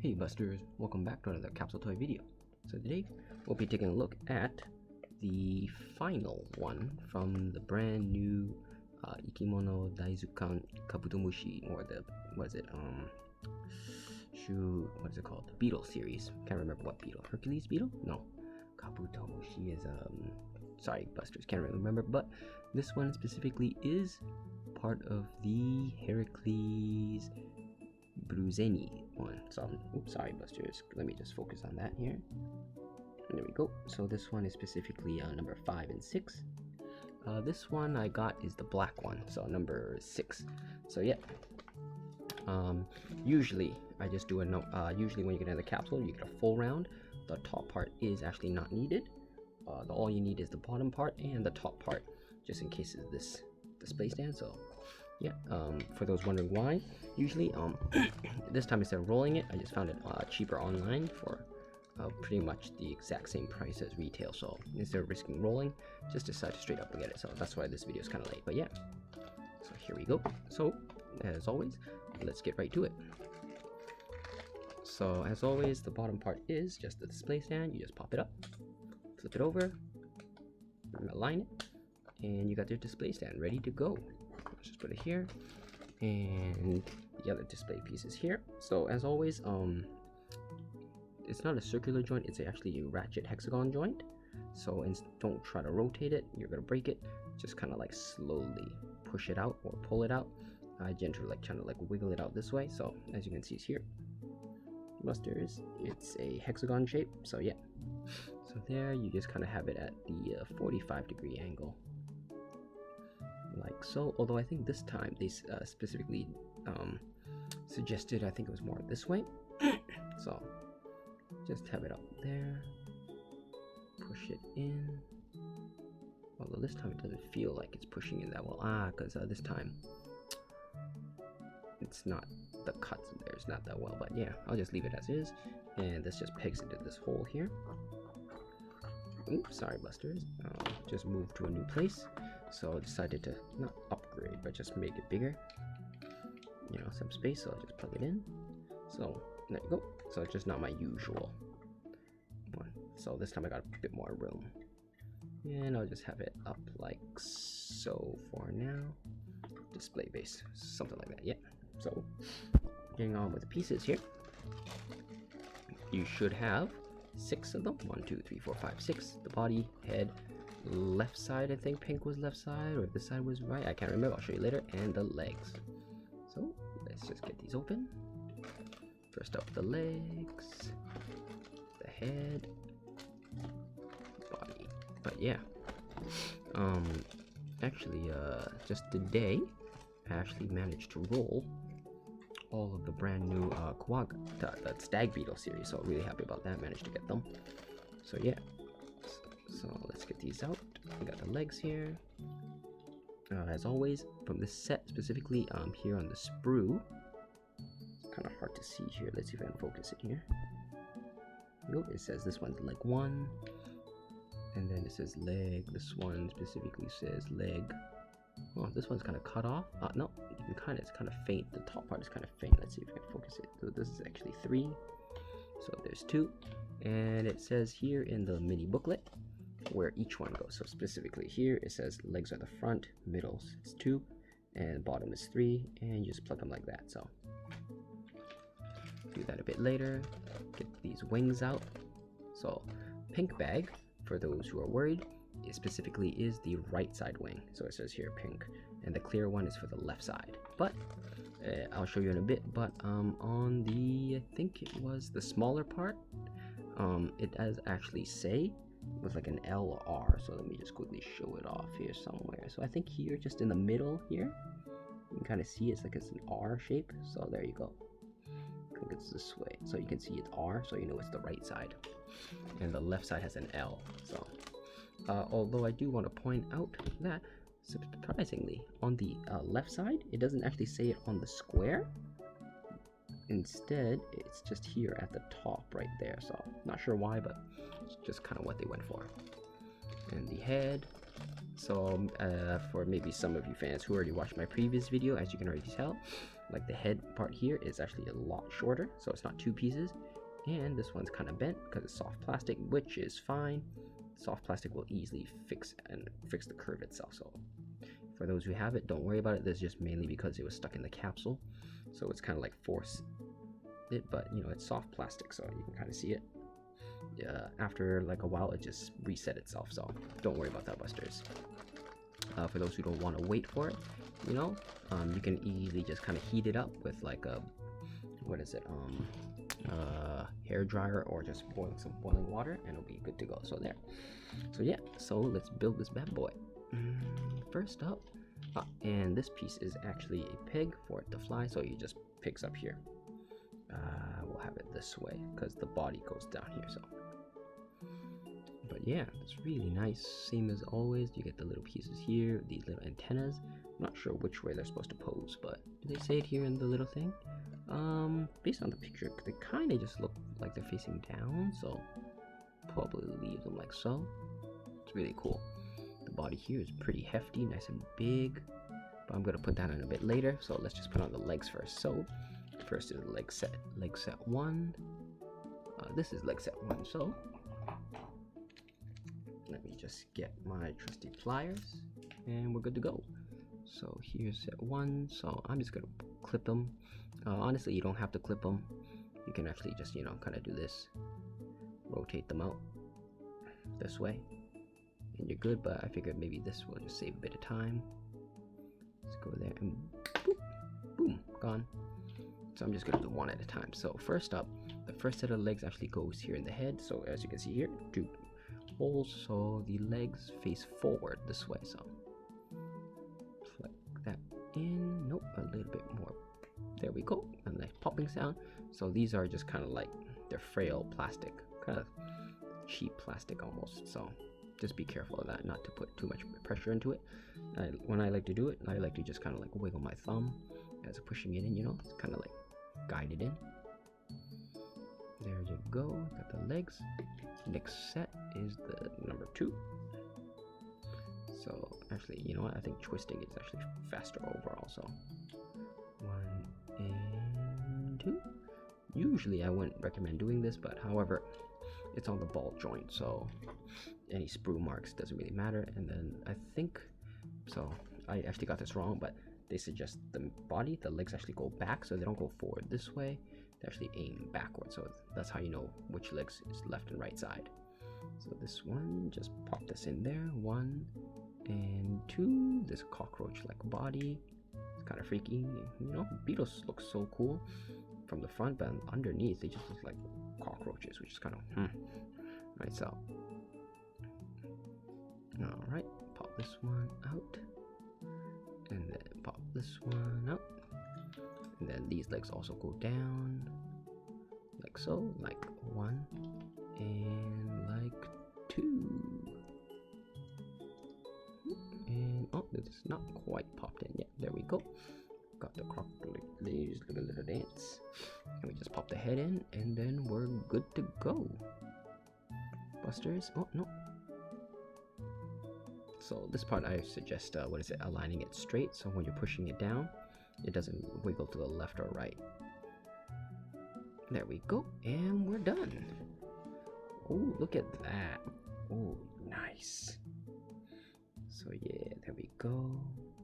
Hey Busters, welcome back to another capsule toy video. So today we'll be taking a look at the final one from the brand new IkimonoZukan Kabutomushi, or the what is it called? The Beetle series. Can't remember what beetle. Hercules Beetle? No. Kabutomushi is sorry Busters, can't really remember, but this one specifically is part of the Hercules Bruzeni one. So, oops, sorry Busters, let me just focus on that here. And there we go. So this one is specifically number 5 and 6. This one I got is the black one, so number 6. So yeah, usually I just do usually when you get in the capsule you get a full round. The top part is actually not needed. All you need is the bottom part and the top part, just in case of this display stand. So yeah, for those wondering why, usually this time instead of rolling it, I just found it cheaper online for pretty much the exact same price as retail. So instead of risking rolling, just decided to straight up and get it. So that's why this video is kind of late, but yeah. So here we go. So as always, let's get right to it. So as always, the bottom part is just the display stand. You just pop it up, flip it over, align it, and you got your display stand ready to go. Let's just put it here, and the other display piece is here. So as always, it's not a circular joint, it's actually a ratchet hexagon joint. So don't try to rotate it, you're gonna break it. Just kind of like slowly push it out or pull it out. I gently like trying to like wiggle it out this way. So as you can see, it's here. Busters, it's a hexagon shape. So yeah, so there you just kind of have it at the 45-degree angle, like so. Although I think this time they specifically suggested, I think it was more this way. So just have it up there, push it in. Although this time it doesn't feel like it's pushing in that well, because this time it's not, the cuts there's not that well. But yeah, I'll just leave it as is, and this just pegs into this hole here. Oops, sorry Busters, just moved to a new place, so I decided to not upgrade but just make it bigger, you know, some space. So I'll just plug it in. So there you go. So it's just not my usual one, so this time I got a bit more room, and I'll just have it up like so for now. Display base, something like that. Yeah. So getting on with the pieces here, you should have 6 of them. 1, 2, 3, 4, 5, 6. The body, head, left side, I think pink was left side, or this side was right, I can't remember, I'll show you later. And the legs. So let's just get these open. First up, the legs, the head, body. But yeah, actually just today I actually managed to roll all of the brand new that Stag Beetle series, so really happy about that. Managed to get them. So yeah, so let's get these out. We got the legs here, as always from this set specifically. Here on the sprue, it's kind of hard to see here. Let's see if I can focus it here. Nope, it says this one's leg 1, and then it says leg. This one specifically says leg. Oh, this one's kind of cut off. No, you can it's kind of faint. The top part is kind of faint. Let's see if we can focus it. So this is actually 3. So there's 2, and it says here in the mini booklet where each one goes. So specifically here it says legs are the front, middle is 2, and bottom is 3, and you just plug them like that. So do that a bit later. Get these wings out. So pink bag, for those who are worried, it specifically is the right side wing. So it says here pink, and the clear one is for the left side. But I'll show you in a bit. But on the, I think it was the smaller part, it does actually say with like an L or R. So let me just quickly show it off here somewhere. So I think here, just in the middle here, you can kind of see it's like it's an R shape. So there you go. I think it's this way. So you can see it's R, so you know it's the right side, and the left side has an L. So although I do want to point out that surprisingly on the left side it doesn't actually say it on the square. Instead it's just here at the top right there. So not sure why, but it's just kind of what they went for. And the head, so for maybe some of you fans who already watched my previous video, as you can already tell, like the head part here is actually a lot shorter, so it's not 2 pieces. And this one's kind of bent because it's soft plastic, which is fine. Soft plastic will easily fix the curve itself. So for those who have it, don't worry about it. This is just mainly because it was stuck in the capsule, so it's kind of like force it, but you know, it's soft plastic, so you can kind of see it. After like a while, it just reset itself, so don't worry about that, Busters. For those who don't want to wait for it, you know, you can easily just kind of heat it up with like a, what is it, hair dryer, or just boiling some boiling water, and it'll be good to go. So there. So yeah, so let's build this bad boy. First up, and this piece is actually a peg for it to fly, so it just picks up here. We'll have it this way because the body goes down here. So, but yeah, it's really nice. Same as always, you get the little pieces here, these little antennas. I'm not sure which way they're supposed to pose, but do they say it here in the little thing? Based on the picture, they kind of just look like they're facing down, so probably leave them like so. It's really cool. The body here is pretty hefty, nice and big, but I'm gonna put that in a bit later. So let's just put on the legs first. So first is leg set 1. This is leg set 1. So let me just get my trusty pliers, and we're good to go. So here's set 1. So I'm just gonna clip them. Honestly, you don't have to clip them. You can actually just, you know, kind of do this, rotate them out this way, and you're good. But I figured maybe this will just save a bit of time. Let's go there and boop, boom, gone. So I'm just gonna do one at a time. So first up, the first set of legs actually goes here in the head. So as you can see here, 2 holes, so the legs face forward this way. So flick that in. Nope, a little bit more. There we go. A nice popping sound. So these are just kind of like, they're frail plastic, kind of cheap plastic almost. So just be careful of that, not to put too much pressure into it. When I like to do it, I like to just kind of like wiggle my thumb as pushing it in, you know, it's kind of like guide it in. There you go. Got the legs. Next set is the number 2. So actually, you know what? I think twisting is actually faster overall. So 1 and 2. Usually I wouldn't recommend doing this, but however, it's on the ball joint, so any sprue marks doesn't really matter. And then I think, so I actually got this wrong, but they suggest the body, the legs actually go back, so they don't go forward this way. They actually aim backwards, so that's how you know which legs is left and right side. So this one, just pop this in there. 1 and 2. This cockroach-like body. It's kind of freaky, you know. Beetles look so cool from the front, but underneath they just look like cockroaches, which is kind of right. So all right, pop this one out, and then pop this one out, and then these legs also go down like so, like 1 and like 2. And oh, this is not quite popped in yet. There we go. Got the crocodile's little dance, and we just pop the head in, and then we're good to go. Busters. Oh no. So this part I suggest aligning it straight, so when you're pushing it down, it doesn't wiggle to the left or right. There we go, and we're done. Oh, look at that. Oh, nice. So yeah, there we go.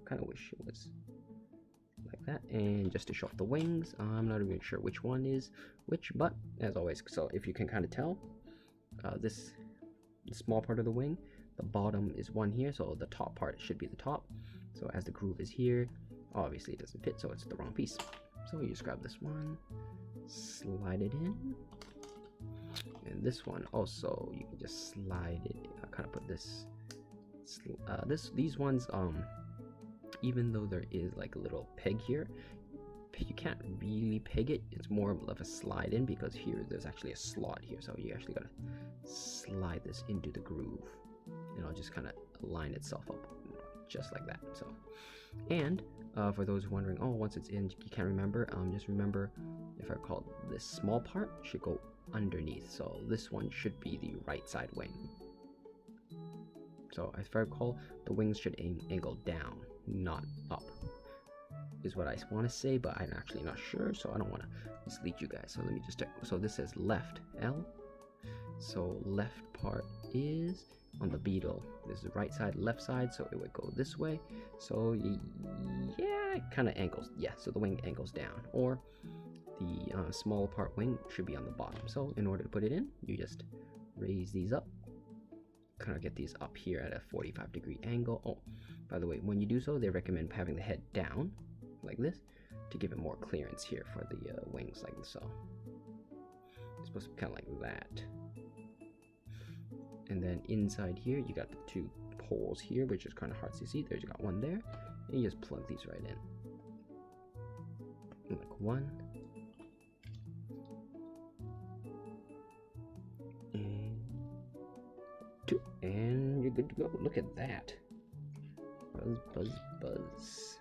Kind of wish it was like that. And just to show off the wings, I'm not even sure which one is which, but as always, so if you can kind of tell, this small part of the wing, the bottom is one here, so the top part should be the top. So as the groove is here, obviously it doesn't fit, so it's the wrong piece. So you just grab this one, slide it in, and this one also you can just slide it. I kind of put this these ones, even though there is like a little peg here, you can't really peg it. It's more of a slide in, because here there's actually a slot here, so you actually gotta slide this into the groove, and it'll just kind of line itself up just like that. So, and for those wondering, oh, once it's in you can't remember, just remember, if I recall, this small part should go underneath, so this one should be the right side wing. So if I recall, the wings should angle down, not up. is what I want to say, but I'm actually not sure, so I don't want to mislead you guys. So let me just check. So this says left L. So left part is on the beetle. This is the right side, left side, so it would go this way. So yeah, it kind of angles. Yeah, so the wing angles down, or the small part wing should be on the bottom. So in order to put it in, you just raise these up, kind of get these up here at a 45-degree angle. Oh, by the way, when you do so, they recommend having the head down like this to give it more clearance here for the wings, like so. It's supposed to be kind of like that. And then inside here, you got the two holes here, which is kind of hard to see. There's, you got one there, and you just plug these right in. Like one. And two. And you're good to go. Look at that. Buzz, buzz, buzz.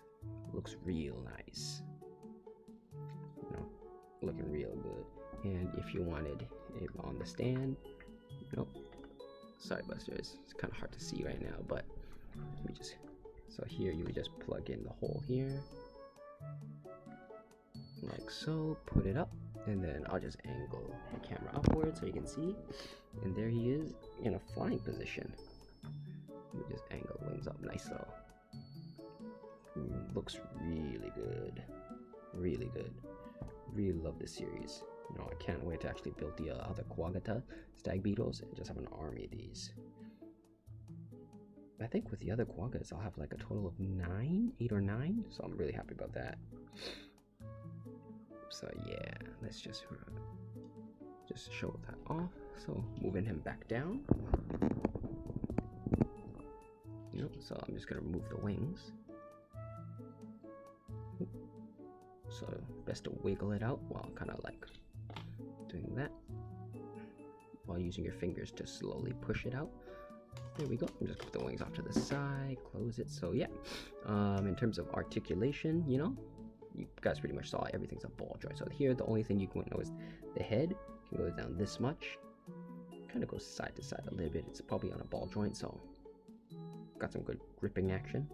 Looks real nice. You know, looking real good. And if you wanted it on the stand, nope. Sorry, Buster, it's kind of hard to see right now, but let me just, so here you would just plug in the hole here, like so, put it up, and then I'll just angle the camera upward so you can see, and there he is in a flying position. Let me just angle the wings up nice though. Looks really good, really good. Really love this series. You know, I can't wait to actually build the other Quagata stag beetles and just have an army of these. I think with the other Quaggas, I'll have like a total of 8 or 9. So I'm really happy about that. So yeah, let's just show that off. So moving him back down. You know, so I'm just gonna remove the wings. So best to wiggle it out while kind of like doing that, while using your fingers to slowly push it out. There we go. Just put the wings off to the side, close it. So yeah, in terms of articulation, you know, you guys pretty much saw everything's a ball joint. So here, the only thing you can know is the head can go down this much, kind of goes side to side a little bit. It's probably on a ball joint, so got some good gripping action.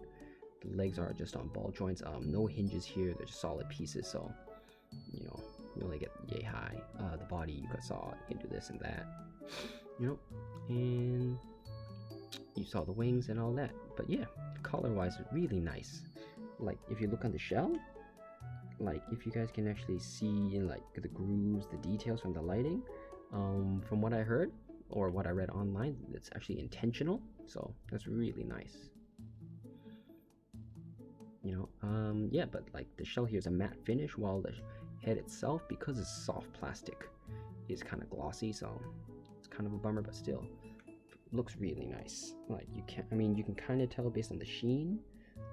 The legs are just on ball joints. No hinges here. They're just solid pieces. So, you know, you only get yay high. The body, you saw, you can do this and that. You know, and you saw the wings and all that. But yeah, color-wise, really nice. Like, if you look on the shell, like, if you guys can actually see, like, the grooves, the details from the lighting, from what I heard, or what I read online, it's actually intentional. So, that's really nice. You know, yeah, but like the shell here is a matte finish, while the head itself, because it's soft plastic, is kind of glossy, so it's kind of a bummer, but still looks really nice. Like, you can, I mean, you can kind of tell based on the sheen,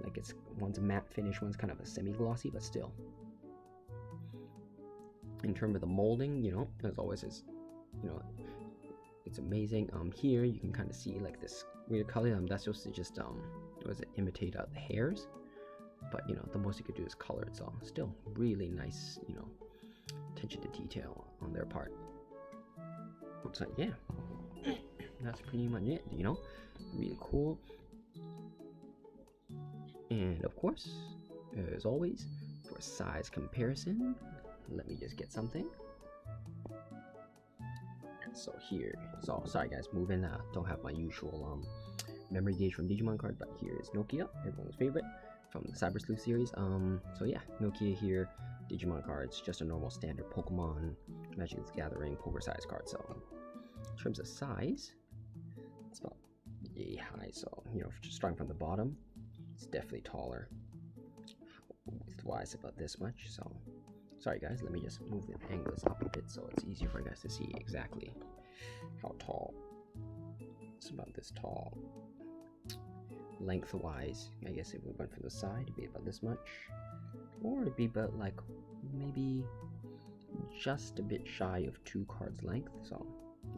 like it's one's a matte finish, one's kind of a semi-glossy, but still. In terms of the molding, you know, as always is, you know, it's amazing. Here you can kind of see like this weird color. That's supposed to just what is it, imitate the hairs. But, you know, the most you could do is color it, so still really nice, you know, attention to detail on their part. So, yeah, that's pretty much it, you know, really cool. And, of course, as always, for size comparison, let me just get something. So here, so sorry guys, moving, don't have my usual memory gauge from Digimon card, but here is Nokia, everyone's favorite, from the Cyber Sleuth series. So yeah, Nokia here, Digimon cards, just a normal standard Pokemon Magic the Gathering poker size card. So in terms of size, it's about yay high. So, you know, just starting from the bottom, it's definitely taller. Width-wise, about this much. So sorry guys, let me just move the angles up a bit so it's easier for you guys to see exactly how tall. It's about this tall. Lengthwise, I guess if we went from the side, it'd be about this much, or it'd be about like maybe just a bit shy of 2 cards length. So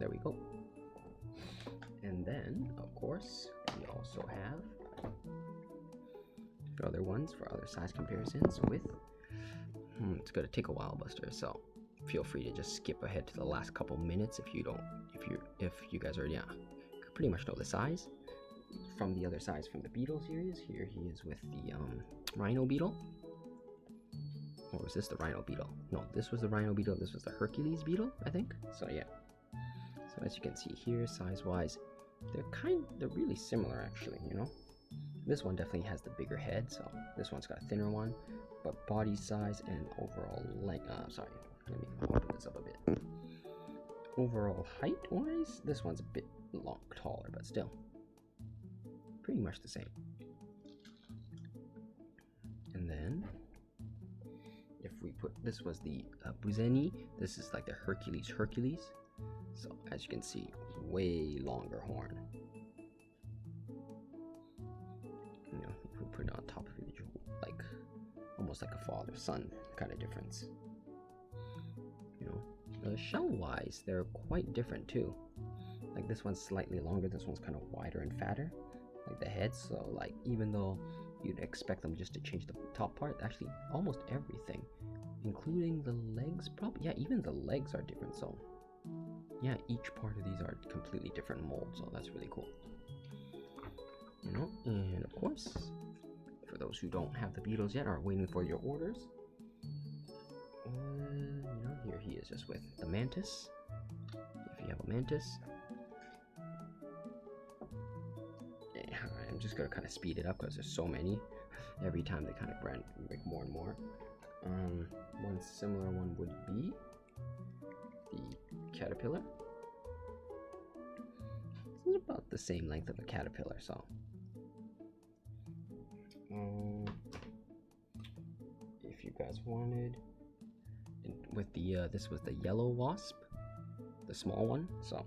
there we go. And then, of course, we also have other ones for other size comparisons with. It's gonna take a while, Buster. So feel free to just skip ahead to the last couple minutes if you don't. If you guys already pretty much know the size. From the other size from the Beetle series, here he is with the Rhino Beetle. Or was this the Rhino Beetle? No, this was the Rhino Beetle. This was the Hercules Beetle, I think. So yeah. So as you can see here, size-wise, they're really similar actually, you know? This one definitely has the bigger head, so this one's got a thinner one. But body size and overall length, sorry, let me open this up a bit. Overall height-wise, this one's a bit taller, but still pretty much the same. And then if we put, this was the Bruzeni, this is like the Hercules. So as you can see, way longer horn. You know, if we put it on top of it, like almost like a father-son kind of difference. You know, shell-wise, they're quite different too. Like this one's slightly longer, this one's kind of wider and fatter, like the head. So like even though you'd expect them just to change the top part, actually almost everything, including the legs, probably, yeah, even the legs are different. So yeah, each part of these are completely different molds, so that's really cool. You know, and of course, for those who don't have the beetles yet, are waiting for your orders, you know, here he is just with the Mantis. If you have a Mantis, yeah, I'm just gonna kind of speed it up because there's so many. Every time they kind of make more and more. One similar one would be the caterpillar. This is about the same length of a caterpillar, so if you guys wanted, with the this was the yellow wasp, the small one, so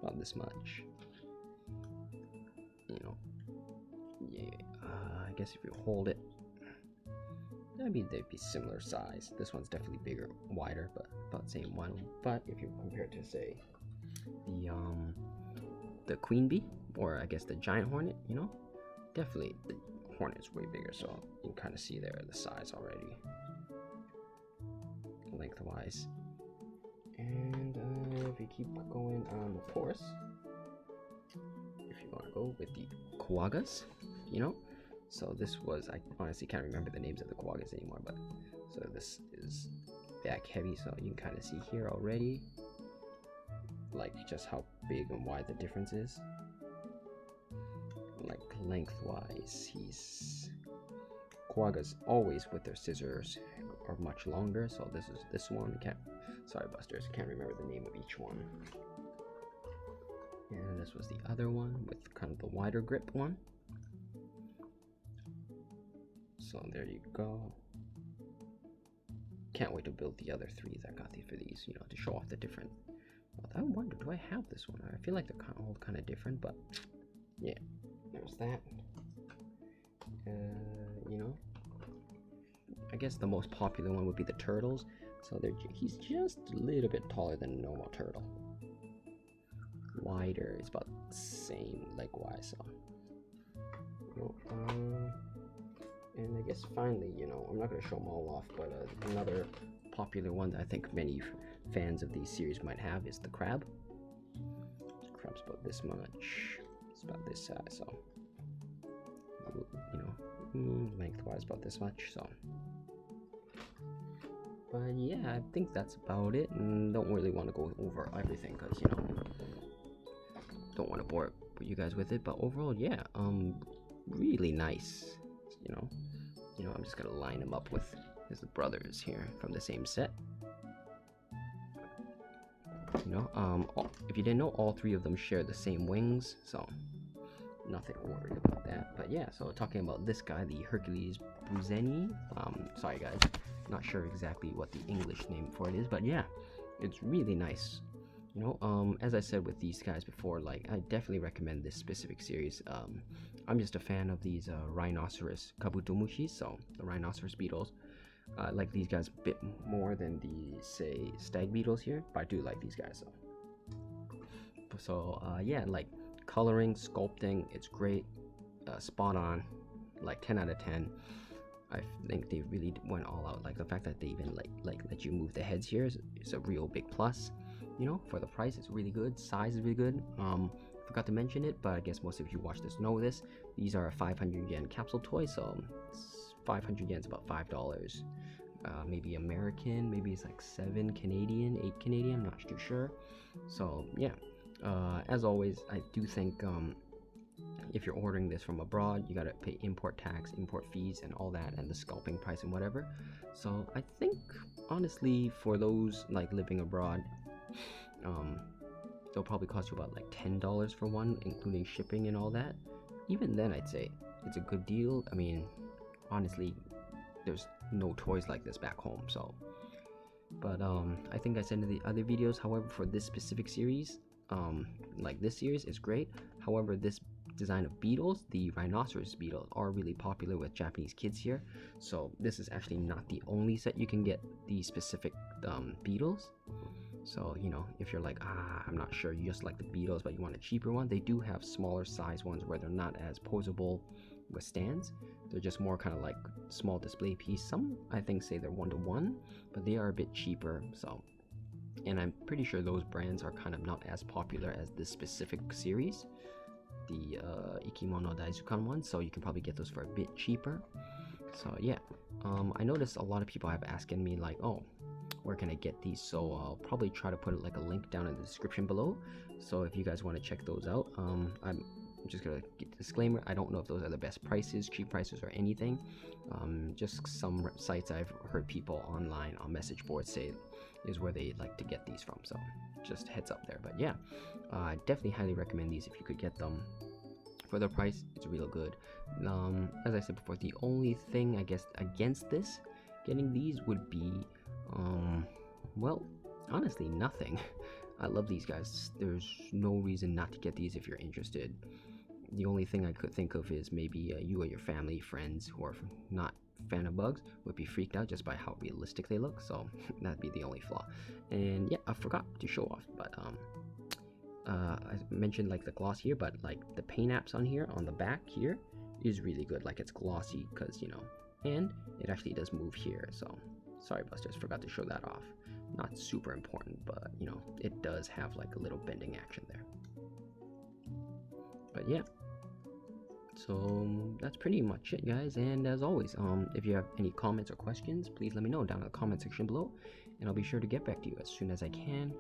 about this much. You know, yeah. I guess if you hold it, they'd be similar size. This one's definitely bigger, wider, but about the same one. But if you compare it to, say, the queen bee, or I guess the giant hornet, you know, definitely the hornet's way bigger. So you can kind of see there the size already, lengthwise. And if you keep going, of course, if you want to go with the quaggas, you know. So this was, I honestly can't remember the names of the quaggas anymore, but so this is back heavy, so you can kind of see here already, like just how big and wide the difference is. Like lengthwise, quaggas always with their scissors are much longer, so this one, sorry Busters, I can't remember the name of each one. And this was the other one with kind of the wider grip one. So there you go. Can't wait to build the other three that got for these, you know, to show off the different. I wonder, do I have this one? I feel like they're all kind of different, but yeah, there's that. You know, I guess the most popular one would be the turtles. So he's just a little bit taller than a normal turtle. Wider, it's about the same leg-wise. So, you know, and I guess finally, you know, I'm not going to show them all off, but another popular one that I think many fans of these series might have is the crab. The crab's about this much. It's about this size, so, you know, lengthwise about this much, so. But yeah, I think that's about it, and don't really want to go over everything because, you know, don't want to bore you guys with it, but overall, yeah, really nice. You know, I'm just gonna line him up with his brothers here from the same set. You know, if you didn't know, all three of them share the same wings, so nothing worried about that. But yeah, so talking about this guy, the Hercules Bruzeni. Sorry guys, not sure exactly what the English name for it is, but yeah, it's really nice. You know, as I said with these guys before, like, I definitely recommend this specific series. I'm just a fan of these rhinoceros Kabutomushi, so the rhinoceros beetles. I like these guys a bit more than the, say, stag beetles here, but I do like these guys, so yeah, like, coloring, sculpting, it's great, spot on, like 10 out of 10. I think they really went all out. Like, the fact that they even like let you move the heads here is a real big plus. You know, for the price, it's really good. Size is really good. Forgot to mention it, but I guess most of you watch this know this. These are a 500 yen capsule toy, so 500 yen is about $5. maybe American, maybe it's like 7 Canadian, 8 Canadian, I'm not too sure. So yeah, as always, I do think if you're ordering this from abroad, you gotta pay import tax, import fees, and all that, and the scalping price and whatever. So I think honestly, for those like living abroad, they'll probably cost you about like $10 for one, including shipping and all that. Even then, I'd say it's a good deal. I mean, honestly, there's no toys like this back home. So, but I think I said in the other videos. However, for this specific series, like this series is great. However, this design of beetles, the rhinoceros beetle, are really popular with Japanese kids here. So this is actually not the only set you can get these specific beetles. So, you know, if you're like, I'm not sure, you just like the beetles but you want a cheaper one, they do have smaller size ones where they're not as posable with stands. They're just more kind of like small display piece. Some I think say they're 1-to-1, but they are a bit cheaper. So, and I'm pretty sure those brands are kind of not as popular as this specific series, the IkimonoZukan one, so you can probably get those for a bit cheaper. So yeah, I noticed a lot of people have asking me like, oh, where can I get these? So I'll probably try to put like a link down in the description below. So if you guys want to check those out, I'm just gonna get a disclaimer, I don't know if those are the best prices, cheap prices, or anything. Just some sites I've heard people online on message boards say is where they like to get these from, so just heads up there. But yeah, I definitely highly recommend these if you could get them. For the price, it's real good. As I said before, the only thing I guess against this, getting these, would be well, honestly, nothing. I love these guys. There's no reason not to get these if you're interested. The only thing I could think of is maybe you or your family, friends who are not fan of bugs would be freaked out just by how realistic they look. So that'd be the only flaw. And yeah, I forgot to show off, but I mentioned like the gloss here, but like the paint apps on here on the back here is really good. Like it's glossy because, you know, and it actually does move here. So sorry, Busters, forgot to show that off. Not super important, but you know, it does have like a little bending action there. But yeah, so that's pretty much it, guys. And as always, if you have any comments or questions, please let me know down in the comment section below, and I'll be sure to get back to you as soon as I can.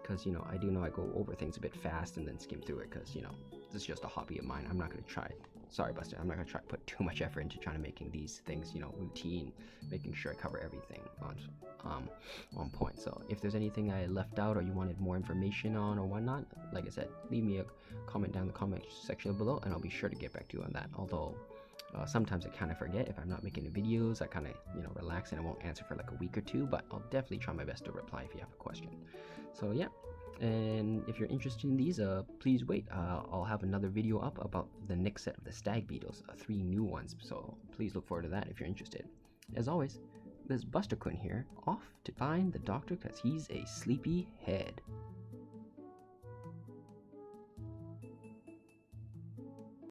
Because, you know, I do know I go over things a bit fast and then skim through it because, you know, this is just a hobby of mine. I'm not going to try, sorry Buster, I'm not going to try to put too much effort into trying to making these things, you know, routine, making sure I cover everything on point. So if there's anything I left out or you wanted more information on or whatnot, like I said, leave me a comment down in the comment section below and I'll be sure to get back to you on that. Although sometimes I kind of forget if I'm not making the videos. I kind of, you know, relax and I won't answer for like a week or two, but I'll definitely try my best to reply if you have a question. So yeah, and if you're interested in these, please wait. I'll have another video up about the next set of the stag beetles, 3 new ones. So please look forward to that if you're interested. As always, this Buster-kun here, off to find the doctor because he's a sleepy head.